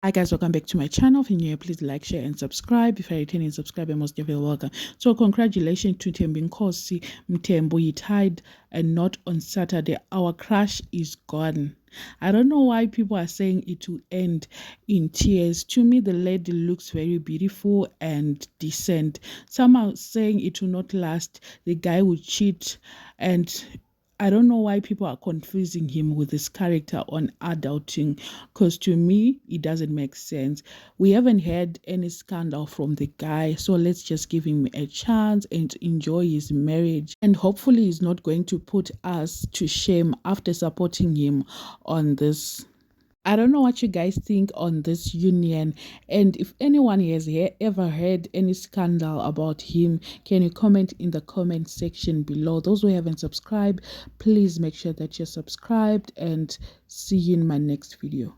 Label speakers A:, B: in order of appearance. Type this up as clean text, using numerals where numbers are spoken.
A: Hi guys, welcome back to my channel. If you're new, please like, share and subscribe. If you're returning subscriber, most definitely welcome. So congratulations to Thembinkosi. Mthembu, he tied a knot on Saturday. Our crush is gone. I don't know why people are saying it will end in tears. To me, the lady looks very beautiful and decent. Some are saying it will not last. The guy will cheat, and I don't know why people are confusing him with his character on adulting, because to me, it doesn't make sense. We haven't had any scandal from the guy, so let's just give him a chance and enjoy his marriage. And hopefully, he's not going to put us to shame after supporting him on this. I don't know what you guys think on this union, and if anyone has ever heard any scandal about him, can you comment in the comment section below? Those who haven't subscribed, please make sure that you're subscribed, and see you in my next video.